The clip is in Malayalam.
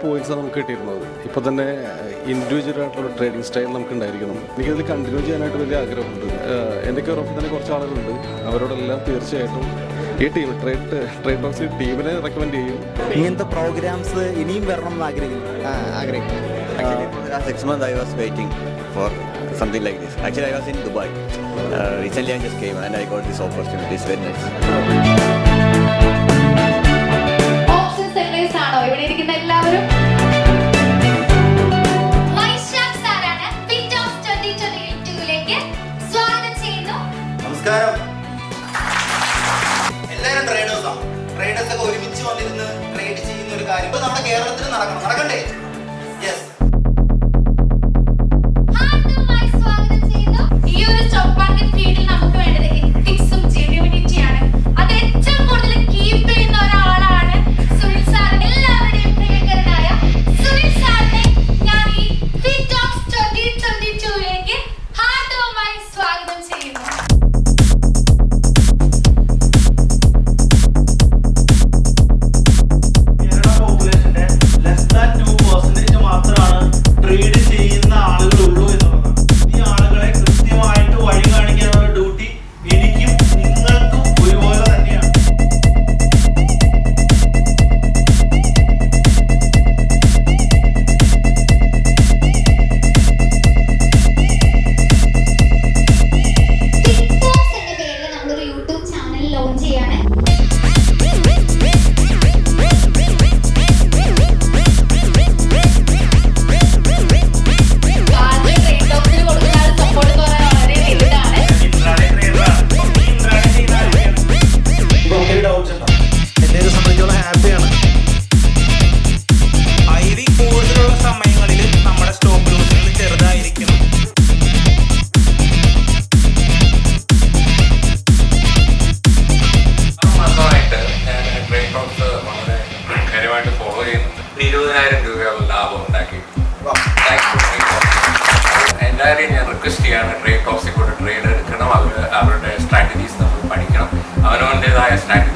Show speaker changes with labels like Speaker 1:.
Speaker 1: പോയിന്റ്സ് നമുക്ക് കിട്ടിയിരുന്നത്. ഇപ്പോൾ തന്നെ ഇൻഡിവിജ്വലായിട്ടുള്ള ട്രേഡിംഗ് സ്റ്റൈൽ നമുക്ക് ഉണ്ടായിരിക്കണം. എനിക്കതിൽ കണ്ടിന്യൂ ചെയ്യാനായിട്ട് വലിയ ആഗ്രഹമുണ്ട്. എൻ്റെ ഉറപ്പിൽ തന്നെ കുറച്ച് ആളുകളുണ്ട്. അവരോടെല്ലാം തീർച്ചയായിട്ടും ഈ ടീം ട്രേഡ്ടോക്സ് ടീമിനെ റെക്കമെൻഡ് ചെയ്യും.
Speaker 2: ഇങ്ങനത്തെ പ്രോഗ്രാംസ് ഇനിയും വരണം എന്ന് ആഗ്രഹിക്കുന്നു.
Speaker 3: Last 6 months I was waiting for something like this. Actually I was in Dubai. Recently I just came and I got this opportunity. It's very nice.
Speaker 4: Option sellers ആണോ ഇവിടെ ഇരിക്കുന്ന എല്ലാവരും? Fintalks 2022ലേക്ക് സ്വാഗതം ചെയ്യുന്നു.
Speaker 5: നമസ്കാരം. എല്ലാവരും ട്രേഡേഴ്സാണ്. ട്രേഡേഴ്സ് ഒക്കെ ഒരുമിച്ച് വന്നിരുന്ന് ട്രേഡ് ചെയ്യുന്ന ഒരു കാര്യം ഇപ്പൊ നമ്മുടെ കേരളത്തിൽ നടക്കണ്ടേ? യെസ്.
Speaker 4: ഈ ഒരു സ്റ്റോക്ക് മാർക്കറ്റ് ഫീൽഡിൽ നമുക്ക് വേണ്ടത് എത്തിക്സും ജെന്യുവിനിറ്റിയാണ്. അത് ഏറ്റവും കൂടുതൽ കീപ്പ് ചെയ്യുന്ന ഒരാളാണ് സുനിൽ സാർ. എല്ലാവരുടെയും പ്രിയങ്കരനായ സുനിൽ സാറിനെ ഞാൻ ഈ Fintalks 2022ലേക്ക് ഹാർദവമായി സ്വാഗതം ചെയ്യുന്നു.
Speaker 6: കേരള പോപ്പുലേഷന്റെ ലെസ് ദാൻ 2% മാത്രമാണ് ട്രേഡ് ചെയ്യുന്ന ആളുകളുള്ളൂ എന്നുള്ളതാണ്. ഈ ആളുകളെ കൃത്യമായിട്ട് വഴി കാണിക്കാനുള്ള ഡ്യൂട്ടി എനിക്കും നിങ്ങൾക്കും ഒരുപോലെ തന്നെയാണ്.
Speaker 4: Tradetalks എന്ന പേരിൽ നമ്മളൊരു യൂട്യൂബ് ചാനൽ ലോഞ്ച് ചെയ്യാണ്. ആദ്യം Tradetalksന് കൊടുക്കുന്ന ആ സപ്പോർട്ട് എന്ന് പറയുന്നത് വളരെ വലുതാണ്.
Speaker 6: ഇൻട്രാഡേ ട്രേഡറാണ്. ഈ ഇൻട്രാഡേ ചെയ്യുന്ന ആരൊക്കെയാണ്? ബ്രോക്കറി ഡൗട്ട്സ് ഉണ്ടോ? എന്നെ സംബന്ധിച്ചോളം ഹാപ്പിയാണ്. IV കൂടുതലുള്ള സമയങ്ങളിൽ നമ്മുടെ സ്റ്റോപ്പ് ലോസുകൾ ചെറുതായിരിക്കണം.
Speaker 7: മാസമായിട്ട് ഞാൻ ട്രേഡ്ടോക്സ് വളരെ കാര്യമായിട്ട് ഫോളോ ചെയ്യുന്നുണ്ട്. 20,000 രൂപയുള്ള ലാഭം ഉണ്ടാക്കി. എന്തായാലും ഞാൻ റിക്വസ്റ്റ് ചെയ്യാണ് ട്രേഡ്ടോക്സിൽ കൂടെ ട്രേഡ് എടുക്കണം. അവരുടെ സ്ട്രാറ്റജീസ് നമ്മൾ പഠിക്കണം. അവനവൻ്റെതായ സ്ട്രാറ്റജി